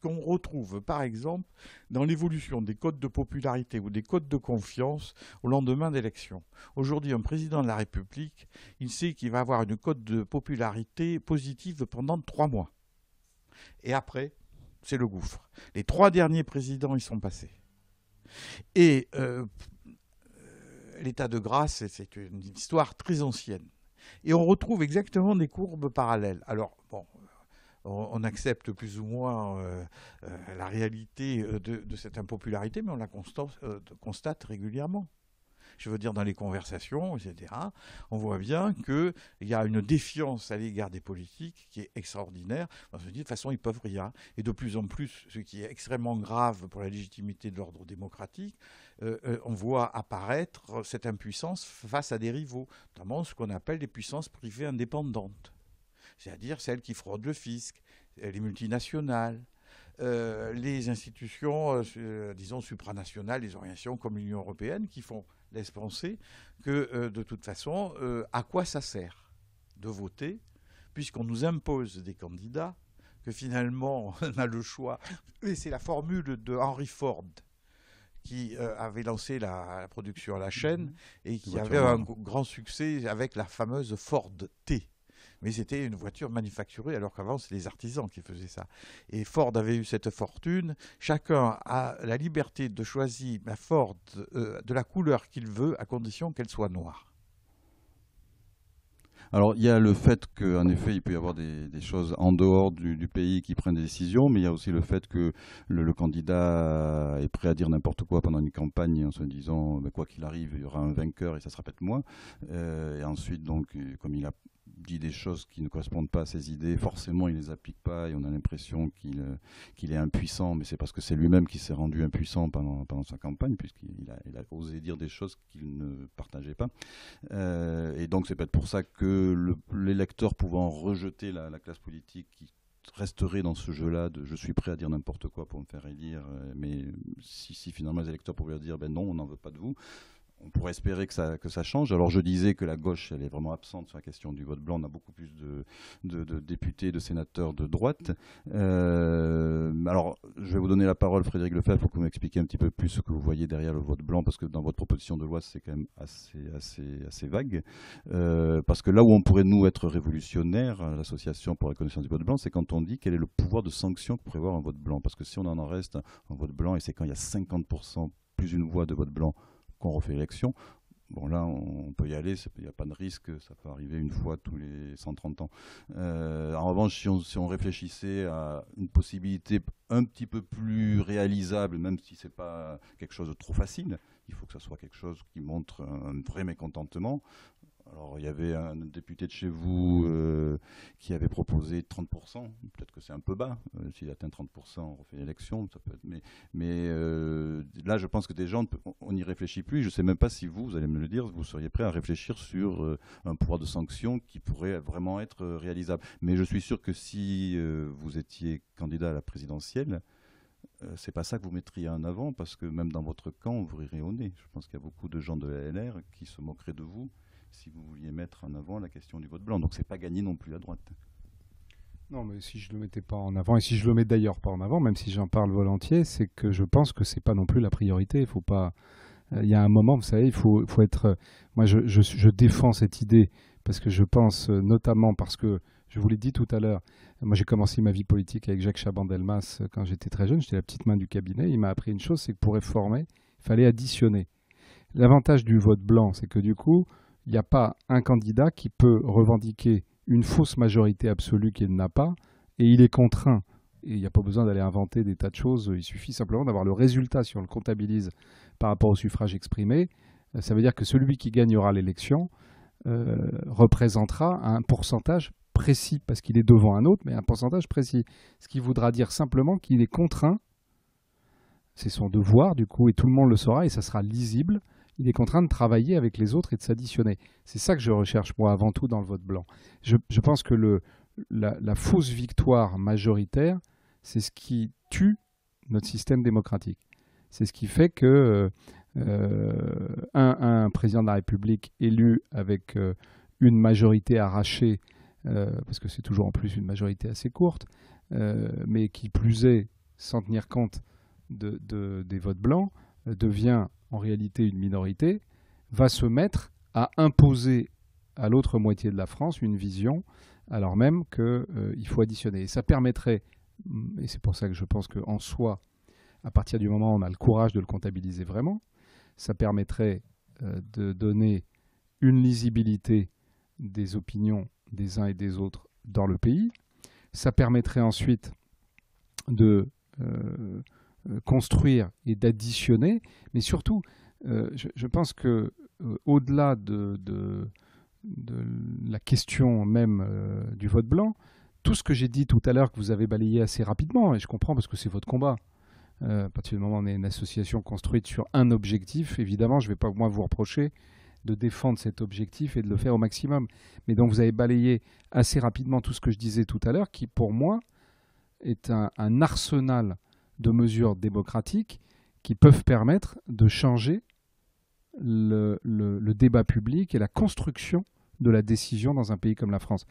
qu'on retrouve, par exemple, dans l'évolution des codes de popularité ou des codes de confiance au lendemain d'élections. Aujourd'hui, un président de la République, il sait qu'il va avoir une cote de popularité positive pendant 3 mois. Et après, c'est le gouffre. Les 3 derniers présidents, ils sont passés. Et l'état de grâce, c'est une histoire très ancienne. Et on retrouve exactement des courbes parallèles. Alors, bon, on accepte plus ou moins la réalité de cette impopularité, mais on la constate régulièrement. Je veux dire, dans les conversations, etc., on voit bien qu'il y a une défiance à l'égard des politiques qui est extraordinaire. On se dit, de toute façon, ils ne peuvent rien. Et de plus en plus, ce qui est extrêmement grave pour la légitimité de l'ordre démocratique, on voit apparaître cette impuissance face à des rivaux, notamment ce qu'on appelle les puissances privées indépendantes, c'est-à-dire celles qui fraudent le fisc, les multinationales, les institutions, disons, supranationales, les organisations comme l'Union européenne, qui laissent penser que, de toute façon, à quoi ça sert de voter, puisqu'on nous impose des candidats, que finalement, on a le choix. Et c'est la formule de Henry Ford, qui avait lancé la production à la chaîne et qui avait un grand succès avec la fameuse Ford T. Mais c'était une voiture manufacturée, alors qu'avant, c'est les artisans qui faisaient ça. Et Ford avait eu cette fortune. Chacun a la liberté de choisir la Ford de la couleur qu'il veut, à condition qu'elle soit noire. Alors, il y a le fait qu'en effet, il peut y avoir des choses en dehors du pays qui prennent des décisions, mais il y a aussi le fait que le candidat est prêt à dire n'importe quoi pendant une campagne en se disant, quoi qu'il arrive, il y aura un vainqueur et ça sera peut-être moi. Et ensuite, donc, comme il a dit des choses qui ne correspondent pas à ses idées, forcément il ne les applique pas et on a l'impression qu'il est impuissant, mais c'est parce que c'est lui-même qui s'est rendu impuissant pendant sa campagne, puisqu'il a osé dire des choses qu'il ne partageait pas. Et donc c'est peut-être pour ça que l'électeur pouvant rejeter la classe politique qui resterait dans ce jeu-là de je suis prêt à dire n'importe quoi pour me faire élire, mais si finalement les électeurs pouvaient dire ben non, on n'en veut pas de vous, on pourrait espérer que ça change. Alors je disais que la gauche, elle est vraiment absente sur la question du vote blanc. On a beaucoup plus de députés, de sénateurs de droite. Alors je vais vous donner la parole, Frédéric Lefebvre, pour que vous m'expliquiez un petit peu plus ce que vous voyez derrière le vote blanc, parce que dans votre proposition de loi, c'est quand même assez vague. Parce que là où on pourrait, nous, être révolutionnaires, l'association pour la reconnaissance du vote blanc, c'est quand on dit quel est le pouvoir de sanction que pourrait avoir un vote blanc. Parce que si on en reste un vote blanc, et c'est quand il y a 50% plus une voix de vote blanc qu'on refait l'élection, bon là on peut y aller, il n'y a pas de risque, ça peut arriver une fois tous les 130 ans. En revanche, si on réfléchissait à une possibilité un petit peu plus réalisable, même si ce n'est pas quelque chose de trop facile, il faut que ce soit quelque chose qui montre un vrai mécontentement. Alors, il y avait un député de chez vous qui avait proposé 30%. Peut-être que c'est un peu bas. S'il atteint 30%, on refait l'élection. Mais là, je pense que des gens, on n'y réfléchit plus. Je ne sais même pas si vous allez me le dire, vous seriez prêt à réfléchir sur un pouvoir de sanction qui pourrait vraiment être réalisable. Mais je suis sûr que si vous étiez candidat à la présidentielle, c'est pas ça que vous mettriez en avant, parce que même dans votre camp, on vous rirait au nez. Je pense qu'il y a beaucoup de gens de la LR qui se moqueraient de vous si vous vouliez mettre en avant la question du vote blanc. Donc c'est pas gagné non plus à droite. Non, mais si je le mettais pas en avant, et si je le mets d'ailleurs pas en avant, même si j'en parle volontiers, c'est que je pense que c'est pas non plus la priorité. Il faut pas. Il y a un moment, vous savez, il faut être. Moi, je défends cette idée parce que je pense, notamment parce que je vous l'ai dit tout à l'heure. Moi, j'ai commencé ma vie politique avec Jacques Chaban-Delmas quand j'étais très jeune. J'étais la petite main du cabinet. Il m'a appris une chose, c'est que pour réformer, il fallait additionner. L'avantage du vote blanc, c'est que du coup, il n'y a pas un candidat qui peut revendiquer une fausse majorité absolue qu'il n'a pas, et il est contraint. Et il n'y a pas besoin d'aller inventer des tas de choses, il suffit simplement d'avoir le résultat, si on le comptabilise par rapport au suffrage exprimé. Ça veut dire que celui qui gagnera l'élection représentera un pourcentage précis, parce qu'il est devant un autre, mais un pourcentage précis. Ce qui voudra dire simplement qu'il est contraint, c'est son devoir du coup, et tout le monde le saura, et ça sera lisible, il est contraint de travailler avec les autres et de s'additionner. C'est ça que je recherche, moi, avant tout, dans le vote blanc. Je pense que la fausse victoire majoritaire, c'est ce qui tue notre système démocratique. C'est ce qui fait que un président de la République élu avec une majorité arrachée, parce que c'est toujours en plus une majorité assez courte, mais qui plus est, sans tenir compte des votes blancs, devient en réalité une minorité, va se mettre à imposer à l'autre moitié de la France une vision, alors même qu'il faut additionner. Et ça permettrait, et c'est pour ça que je pense qu'en soi, à partir du moment où on a le courage de le comptabiliser vraiment, ça permettrait de donner une lisibilité des opinions des uns et des autres dans le pays. Ça permettrait ensuite de construire et d'additionner, mais surtout, je pense que au-delà de la question même du vote blanc, tout ce que j'ai dit tout à l'heure que vous avez balayé assez rapidement, et je comprends parce que c'est votre combat. À partir du moment où on est une association construite sur un objectif, évidemment, je ne vais pas moi vous reprocher de défendre cet objectif et de le faire au maximum. Mais donc vous avez balayé assez rapidement tout ce que je disais tout à l'heure, qui pour moi est un arsenal de mesures démocratiques qui peuvent permettre de changer le débat public et la construction de la décision dans un pays comme la France.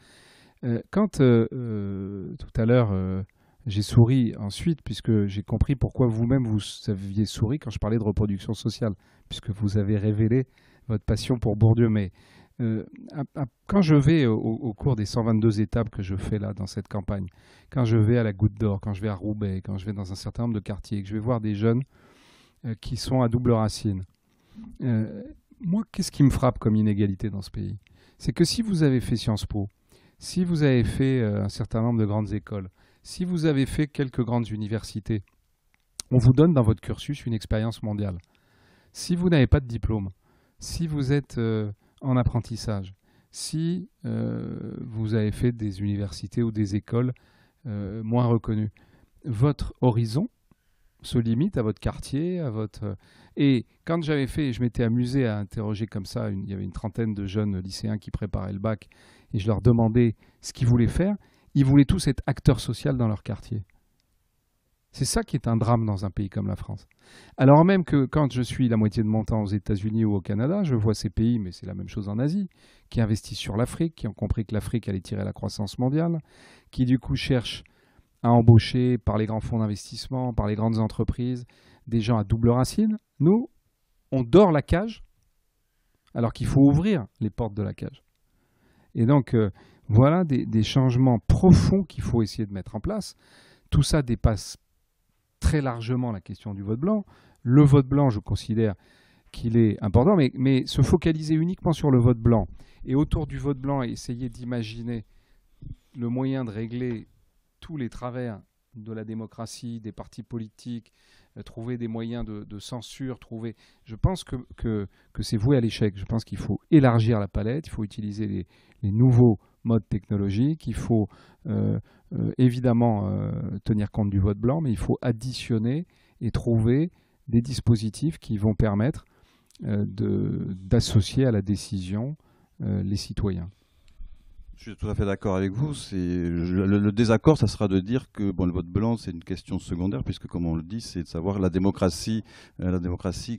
Quand tout à l'heure j'ai souri ensuite, puisque j'ai compris pourquoi vous-même vous aviez souri quand je parlais de reproduction sociale, puisque vous avez révélé votre passion pour Bourdieu. Mais quand je vais au cours des 122 étapes que je fais là dans cette campagne, quand je vais à la Goutte d'Or, quand je vais à Roubaix, quand je vais dans un certain nombre de quartiers, que je vais voir des jeunes qui sont à double racine, moi, qu'est-ce qui me frappe comme inégalité dans ce pays? c'est que si vous avez fait Sciences Po, si vous avez fait un certain nombre de grandes écoles, si vous avez fait quelques grandes universités, on vous donne dans votre cursus une expérience mondiale. Si vous n'avez pas de diplôme, si vous êtes en apprentissage, si vous avez fait des universités ou des écoles moins reconnues, votre horizon se limite à votre quartier, à votre... Et quand j'avais fait, je m'étais amusé à interroger comme ça, il y avait une trentaine de jeunes lycéens qui préparaient le bac, et je leur demandais ce qu'ils voulaient faire. Ils voulaient tous être acteurs sociaux dans leur quartier. C'est ça qui est un drame dans un pays comme la France. Alors même que quand je suis la moitié de mon temps aux États-Unis ou au Canada, je vois ces pays, mais c'est la même chose en Asie, qui investissent sur l'Afrique, qui ont compris que l'Afrique allait tirer la croissance mondiale, qui du coup cherchent à embaucher par les grands fonds d'investissement, par les grandes entreprises, des gens à double racine. Nous, on dort la cage, alors qu'il faut ouvrir les portes de la cage. Et donc, voilà des changements profonds qu'il faut essayer de mettre en place. Tout ça dépasse très largement la question du vote blanc. Le vote blanc, je considère qu'il est important, mais se focaliser uniquement sur le vote blanc et autour du vote blanc essayer d'imaginer le moyen de régler tous les travers de la démocratie, des partis politiques, trouver des moyens de censure, Je pense que c'est voué à l'échec. Je pense qu'il faut élargir la palette, il faut utiliser les nouveaux modes technologiques, il faut évidemment tenir compte du vote blanc, mais il faut additionner et trouver des dispositifs qui vont permettre d'associer à la décision les citoyens. Je suis tout à fait d'accord avec vous. Le désaccord, ça sera de dire que bon, le vote blanc, c'est une question secondaire, puisque comme on le dit, c'est de savoir la démocratie,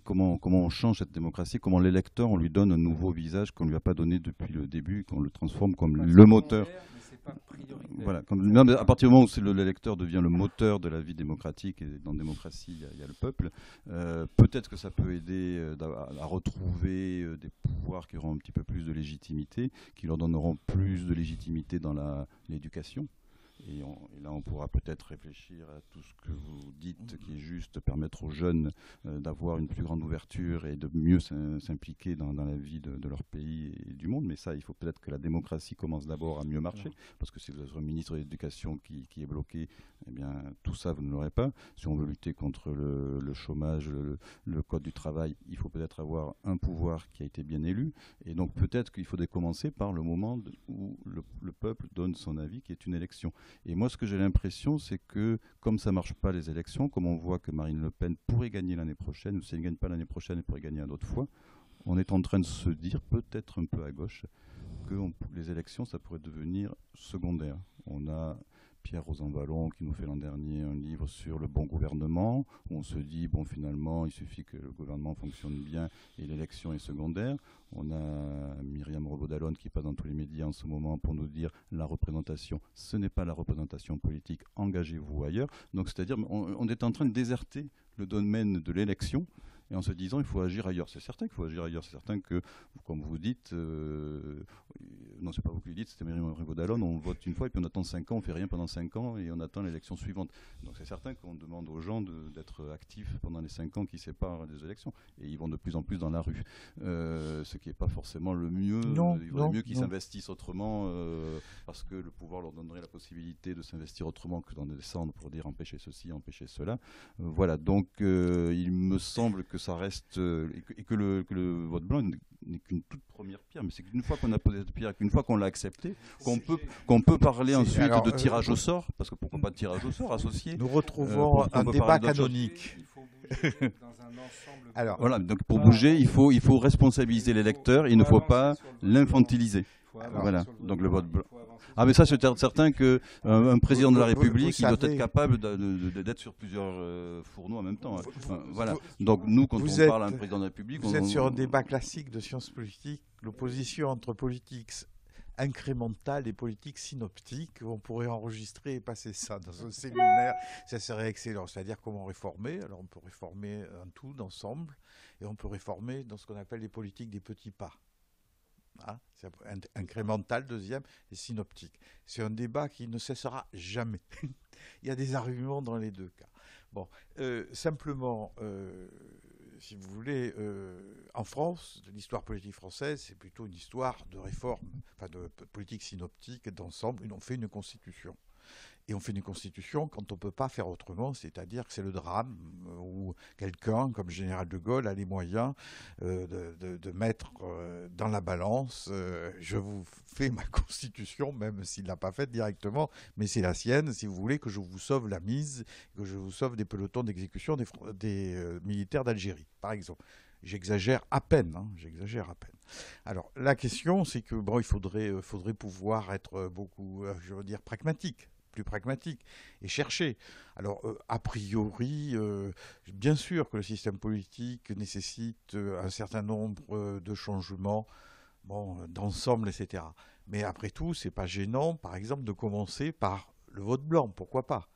comment on change cette démocratie, comment l'électeur, on lui donne un nouveau visage qu'on ne lui a pas donné depuis le début, qu'on le transforme comme le moteur. Voilà, à partir du moment où l'électeur devient le moteur de la vie démocratique, et dans la démocratie, il y a le peuple, peut-être que ça peut aider à retrouver des pouvoirs qui auront un petit peu plus de légitimité, qui leur donneront plus de légitimité dans l'éducation. Et là, on pourra peut-être réfléchir à tout ce que vous dites, qui est juste permettre aux jeunes d'avoir une plus grande ouverture et de mieux s'impliquer dans la vie de leur pays et du monde. Mais ça, il faut peut-être que la démocratie commence d'abord à mieux marcher, parce que si vous avez un ministre de l'Éducation qui est bloqué, eh bien, tout ça, vous ne l'aurez pas. Si on veut lutter contre le chômage, le code du travail, il faut peut-être avoir un pouvoir qui a été bien élu. Et donc, peut-être qu'il faudrait commencer par le moment où le peuple donne son avis, qui est une élection. Et moi, ce que j'ai l'impression, c'est que comme ça ne marche pas les élections, comme on voit que Marine Le Pen pourrait gagner l'année prochaine, ou si elle ne gagne pas l'année prochaine, elle pourrait gagner une autre fois, on est en train de se dire, peut-être un peu à gauche, que les élections, ça pourrait devenir secondaire. On a Pierre Rosanvallon qui nous fait l'an dernier un livre sur le bon gouvernement, où on se dit, bon, finalement, il suffit que le gouvernement fonctionne bien et l'élection est secondaire. On a Myriam Revaud-Dallon qui passe dans tous les médias en ce moment pour nous dire la représentation, ce n'est pas la représentation politique, engagez-vous ailleurs. Donc, c'est-à-dire, on est en train de déserter le domaine de l'élection, et en se disant il faut agir ailleurs. C'est certain qu'il faut agir ailleurs. C'est certain que, comme vous dites, non, c'est pas vous qui le dites, c'était Myriam Revaud-Dallon, on vote une fois et puis on attend 5 ans, on fait rien pendant 5 ans et on attend l'élection suivante. Donc c'est certain qu'on demande aux gens d'être actifs pendant les 5 ans qui séparent les élections. Et ils vont de plus en plus dans la rue. Ce qui n'est pas forcément le mieux. Il vaudrait mieux qu'ils s'investissent autrement parce que le pouvoir leur donnerait la possibilité de s'investir autrement que dans des descendre pour dire empêcher ceci, empêcher cela. Voilà, donc il me semble que ça reste et que le vote blanc n'est qu'une toute première pierre, mais c'est qu'une fois qu'on a posé cette pierre, qu'une fois qu'on l'a accepté, qu'on peut parler ensuite de tirage au sort, parce que pourquoi pas de tirage au sort associé. Nous retrouvons un débat canonique. Il faut bouger dans un ensemble. Alors, voilà, donc pour bouger, il faut responsabiliser l'électeur, il ne faut pas l'infantiliser. Voilà, donc le vote blanc. Ah mais ça c'est certain qu'un président de la République il doit être capable d'être sur plusieurs fourneaux en même temps. Voilà. Donc nous quand on parle à un président de la République... Vous êtes sur un débat classique de sciences politiques, l'opposition entre politique incrémentale et politique synoptique. On pourrait enregistrer et passer ça dans un séminaire, ça serait excellent. C'est-à-dire comment réformer. Alors on peut réformer un tout d'ensemble et on peut réformer dans ce qu'on appelle les politiques des petits pas. C'est incrémental, deuxième, et synoptique. C'est un débat qui ne cessera jamais. Il y a des arguments dans les deux cas. Bon, simplement, si vous voulez, en France, l'histoire politique française, c'est plutôt une histoire de réforme, enfin de politique synoptique d'ensemble. On fait une constitution. Et on fait une constitution quand on ne peut pas faire autrement, c'est-à-dire que c'est le drame où quelqu'un, comme le général de Gaulle, a les moyens de mettre dans la balance je vous fais ma constitution, même s'il ne l'a pas faite directement, mais c'est la sienne, si vous voulez que je vous sauve la mise, que je vous sauve des pelotons d'exécution des militaires d'Algérie, par exemple. J'exagère à peine, hein, j'exagère à peine. Alors, la question, c'est que bon, il faudrait pouvoir être beaucoup, je veux dire, plus pragmatique et chercher. Alors, a priori, bien sûr que le système politique nécessite un certain nombre de changements, bon, d'ensemble, etc. Mais après tout, c'est pas gênant, par exemple, de commencer par le vote blanc, pourquoi pas.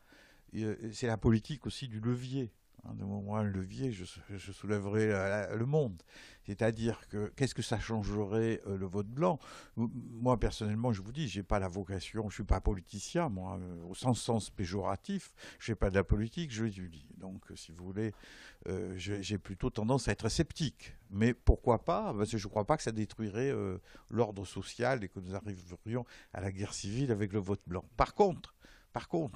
C'est la politique aussi du levier. De moment un levier, je soulèverai le monde. C'est-à-dire que qu'est-ce que ça changerait le vote blanc? Moi, personnellement, je vous dis, j'ai pas la vocation, je suis pas politicien, moi, au sens péjoratif, je fais pas de la politique, je l'étudie. Donc, si vous voulez, j'ai plutôt tendance à être sceptique. Mais pourquoi pas? Parce que je ne crois pas que ça détruirait l'ordre social et que nous arriverions à la guerre civile avec le vote blanc. Par contre,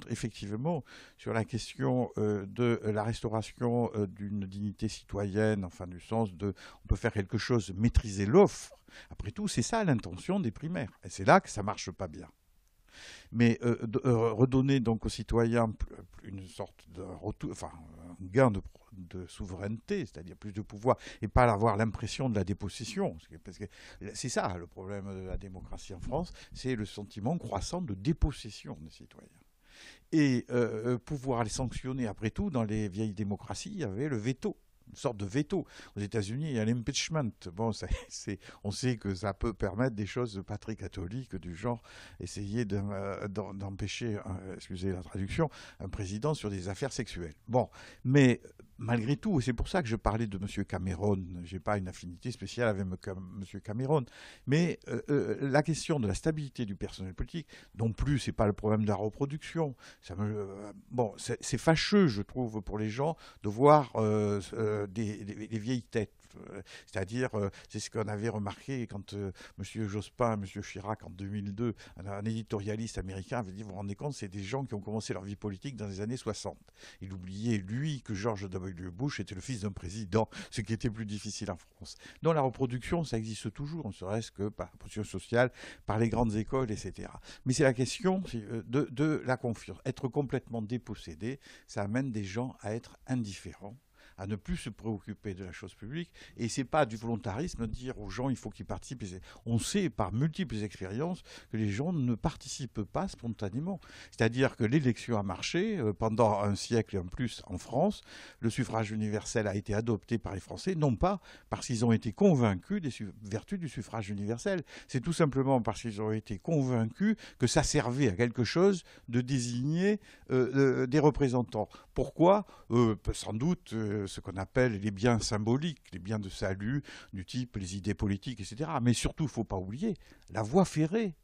effectivement, sur la question de la restauration d'une dignité citoyenne, enfin du sens de on peut faire quelque chose, maîtriser l'offre, après tout, c'est ça l'intention des primaires. Et c'est là que ça ne marche pas bien. Mais redonner donc aux citoyens une sorte de retour, enfin, un gain de souveraineté, c'est-à-dire plus de pouvoir, et pas avoir l'impression de la dépossession. Parce que c'est ça le problème de la démocratie en France, c'est le sentiment croissant de dépossession des citoyens. Et pouvoir les sanctionner, après tout, dans les vieilles démocraties, il y avait le veto, une sorte de veto. Aux États-Unis, il y a l'impeachment. Bon, on sait que ça peut permettre des choses pas très catholiques, du genre essayer d'empêcher, excusez la traduction, un président sur des affaires sexuelles. Bon, mais malgré tout, et c'est pour ça que je parlais de M. Cameron, je n'ai pas une affinité spéciale avec M. Cameron, mais la question de la stabilité du personnel politique, non plus, ce n'est pas le problème de la reproduction. Bon, c'est fâcheux, je trouve, pour les gens de voir des vieilles têtes. C'est-à-dire, c'est ce qu'on avait remarqué quand M. Jospin, M. Chirac, en 2002, un éditorialiste américain avait dit, vous vous rendez compte, c'est des gens qui ont commencé leur vie politique dans les années 60. Il oubliait, lui, que George W. Bush était le fils d'un président, ce qui était plus difficile en France. Dans la reproduction, ça existe toujours, ne serait-ce que par la position sociale, par les grandes écoles, etc. Mais c'est la question de la confiance. Être complètement dépossédé, ça amène des gens à être indifférents, à ne plus se préoccuper de la chose publique. Et ce n'est pas du volontarisme de dire aux gens il faut qu'ils participent. On sait par multiples expériences que les gens ne participent pas spontanément. C'est-à-dire que l'élection a marché pendant un siècle et en plus en France. Le suffrage universel a été adopté par les Français, non pas parce qu'ils ont été convaincus des vertus du suffrage universel. C'est tout simplement parce qu'ils ont été convaincus que ça servait à quelque chose de désigner des représentants. Pourquoi? Sans doute ce qu'on appelle les biens symboliques, les biens de salut, du type les idées politiques, etc. Mais surtout, il ne faut pas oublier la voie ferrée,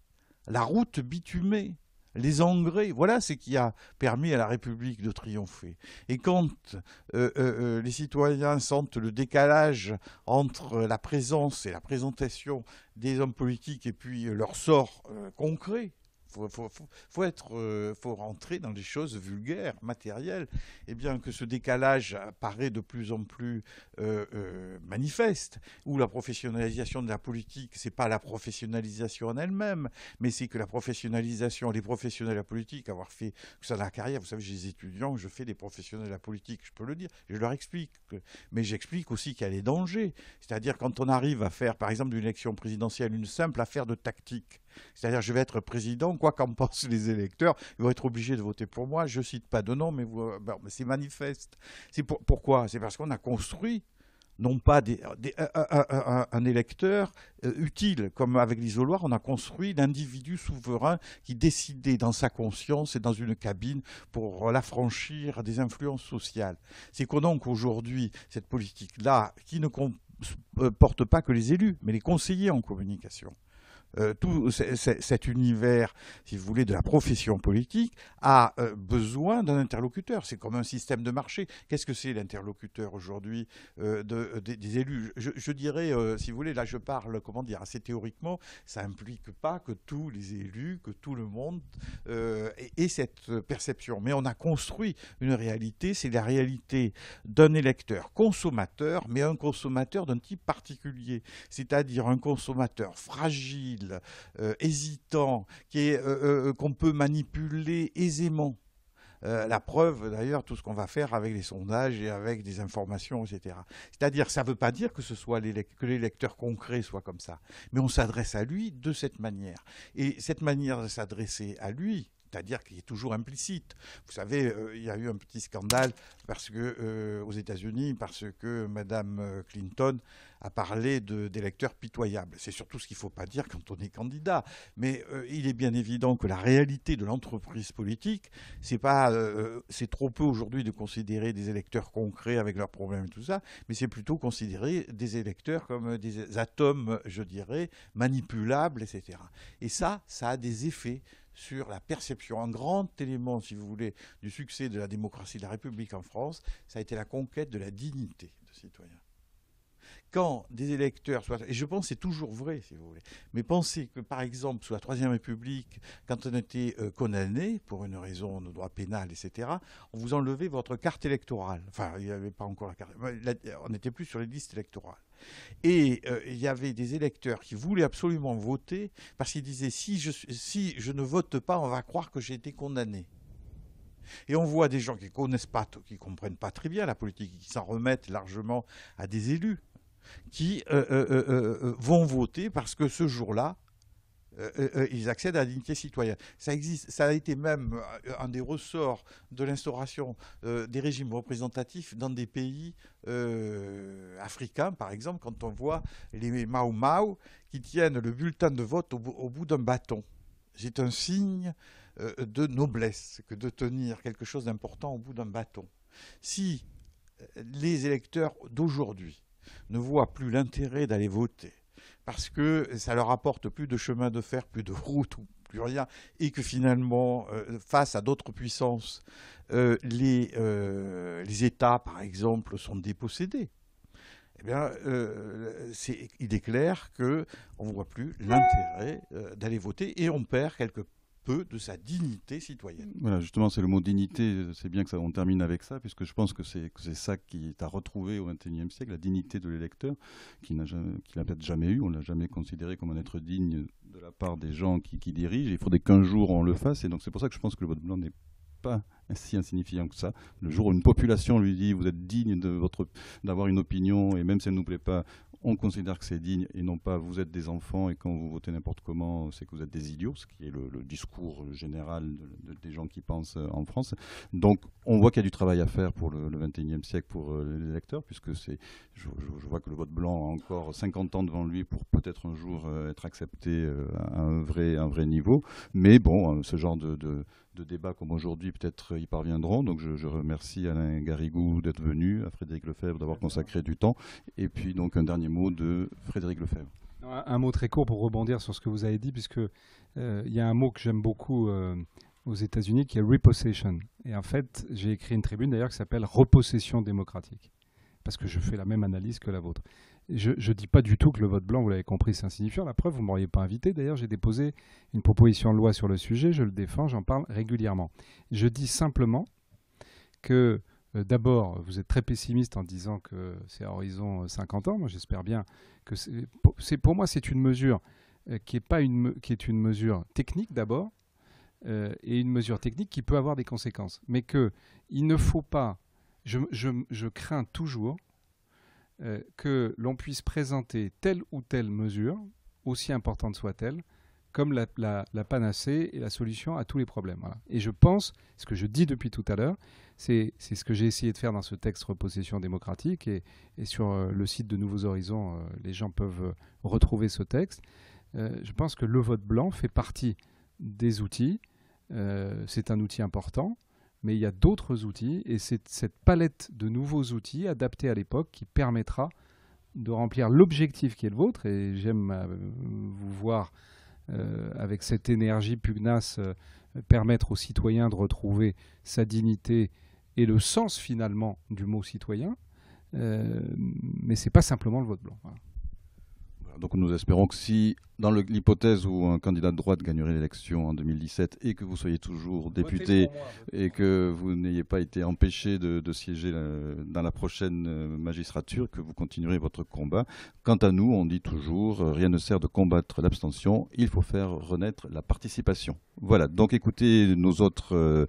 la route bitumée, les engrais. Voilà ce qui a permis à la République de triompher. Et quand les citoyens sentent le décalage entre la présence et la présentation des hommes politiques et puis leur sort concret, faut rentrer dans les choses vulgaires, matérielles, et bien que ce décalage apparaît de plus en plus manifeste, où la professionnalisation de la politique, c'est pas la professionnalisation en elle-même, mais c'est que la professionnalisation, les professionnels de la politique, avoir fait ça dans la carrière, vous savez, j'ai des étudiants, je fais des professionnels de la politique, je peux le dire, je leur explique, mais j'explique aussi qu'il y a des dangers, c'est-à-dire quand on arrive à faire, par exemple, d'une élection présidentielle, une simple affaire de tactique, c'est-à-dire je vais être président, quoi qu'en pensent les électeurs, ils vont être obligés de voter pour moi. Je ne cite pas de nom, mais c'est manifeste. Pourquoi? C'est parce qu'on a construit, non pas un électeur utile, comme avec l'isoloir, on a construit l'individu souverain qui décidait dans sa conscience et dans une cabine pour l'affranchir des influences sociales. C'est que donc aujourd'hui, cette politique-là, qui ne porte pas que les élus, mais les conseillers en communication, tout cet univers, si vous voulez, de la profession politique a besoin d'un interlocuteur. C'est comme un système de marché. Qu'est-ce que c'est l'interlocuteur aujourd'hui des élus? Je dirais, si vous voulez, là je parle, comment dire, assez théoriquement, ça implique pas que tous les élus, que tout le monde ait cette perception. Mais on a construit une réalité, c'est la réalité d'un électeur consommateur, mais un consommateur d'un type particulier, c'est-à-dire un consommateur fragile, hésitant, qu'on peut manipuler aisément. La preuve, d'ailleurs, tout ce qu'on va faire avec les sondages et avec des informations, etc. C'est-à-dire, ça ne veut pas dire que que l'électeur concret soit comme ça, mais on s'adresse à lui de cette manière. Et cette manière de s'adresser à lui, c'est-à-dire qu'il est toujours implicite. Vous savez, il y a eu un petit scandale aux États-Unis parce que Mme Clinton a parlé d'électeurs pitoyables. C'est surtout ce qu'il ne faut pas dire quand on est candidat. Mais il est bien évident que la réalité de l'entreprise politique, c'est trop peu aujourd'hui de considérer des électeurs concrets avec leurs problèmes et tout ça, mais c'est plutôt considérer des électeurs comme des atomes, je dirais, manipulables, etc. Et ça a des effets sur la perception. Un grand élément, si vous voulez, du succès de la démocratie de la République en France, ça a été la conquête de la dignité de citoyen. Quand des électeurs, et je pense que c'est toujours vrai, si vous voulez, mais pensez que, par exemple, sous la Troisième République, quand on était condamné pour une raison de droit pénal, etc., on vous enlevait votre carte électorale. Enfin, il n'y avait pas encore la carte. On n'était plus sur les listes électorales. Et il y avait des électeurs qui voulaient absolument voter parce qu'ils disaient si je ne vote pas, on va croire que j'ai été condamné. Et on voit des gens qui connaissent pas, qui comprennent pas très bien la politique, qui s'en remettent largement à des élus, qui vont voter parce que ce jour-là, ils accèdent à la dignité citoyenne. Ça existe, ça a été même un des ressorts de l'instauration des régimes représentatifs dans des pays africains, par exemple, quand on voit les Mau Mau qui tiennent le bulletin de vote au bout d'un bâton. C'est un signe de noblesse que de tenir quelque chose d'important au bout d'un bâton. Si les électeurs d'aujourd'hui ne voient plus l'intérêt d'aller voter, parce que ça leur apporte plus de chemin de fer, plus de route, plus rien, et que finalement, face à d'autres puissances, les États, par exemple, sont dépossédés, eh bien, il est clair qu'on ne voit plus l'intérêt d'aller voter et on perd quelque peu de sa dignité citoyenne. Voilà, justement, c'est le mot dignité. C'est bien on termine avec ça, puisque je pense que c'est ça qui est à retrouver au XXIe siècle, la dignité de l'électeur, qu'il n'a peut-être jamais eu. On ne l'a jamais considéré comme un être digne de la part des gens qui dirigent. Il faudrait qu'un jour on le fasse. Et donc, c'est pour ça que je pense que le vote blanc n'est pas si insignifiant que ça. Le jour où une population lui dit vous êtes digne d'avoir une opinion, et même si elle ne nous plaît pas, on considère que c'est digne, et non pas vous êtes des enfants et quand vous votez n'importe comment, c'est que vous êtes des idiots, ce qui est le discours général des gens qui pensent en France. Donc on voit qu'il y a du travail à faire pour le XXIe siècle pour les électeurs, puisque je vois que le vote blanc a encore 50 ans devant lui pour peut-être un jour être accepté à un vrai niveau. Mais bon, ce genre de débat comme aujourd'hui, peut-être y parviendront. Donc je remercie Alain Garrigou d'être venu, à Frédéric Lefebvre d'avoir consacré du temps. Et puis donc un dernier mot de Frédéric Lefebvre. Un mot très court pour rebondir sur ce que vous avez dit, puisque il y a un mot que j'aime beaucoup aux États-Unis qui est repossession. Et en fait, j'ai écrit une tribune d'ailleurs qui s'appelle Repossession démocratique, parce que je fais la même analyse que la vôtre. Je ne dis pas du tout que le vote blanc, vous l'avez compris, c'est insignifiant. La preuve, vous ne m'auriez pas invité. D'ailleurs, j'ai déposé une proposition de loi sur le sujet. Je le défends, j'en parle régulièrement. Je dis simplement que, d'abord, vous êtes très pessimiste en disant que c'est à horizon 50 ans. Moi, j'espère bien que pour moi, c'est une mesure qui est une mesure technique d'abord, et une mesure technique qui peut avoir des conséquences. Mais qu'il ne faut pas... Je crains toujours que l'on puisse présenter telle ou telle mesure, aussi importante soit-elle, comme la panacée et la solution à tous les problèmes. Voilà. Et je pense, ce que je dis depuis tout à l'heure, c'est ce que j'ai essayé de faire dans ce texte Repossession démocratique, et sur le site de Nouveaux Horizons, les gens peuvent retrouver ce texte. Je pense que le vote blanc fait partie des outils. C'est un outil important. Mais il y a d'autres outils, et c'est cette palette de nouveaux outils adaptés à l'époque qui permettra de remplir l'objectif qui est le vôtre. Et j'aime vous voir avec cette énergie pugnace, permettre aux citoyens de retrouver sa dignité et le sens finalement du mot citoyen. Mais ce n'est pas simplement le vote blanc. Voilà. Donc nous espérons que si, dans l'hypothèse où un candidat de droite gagnerait l'élection en 2017 et que vous soyez toujours député et que vous n'ayez pas été empêché de siéger dans la prochaine magistrature, que vous continuerez votre combat. Quant à nous, on dit toujours, rien ne sert de combattre l'abstention, il faut faire renaître la participation. Voilà, donc écoutez nos autres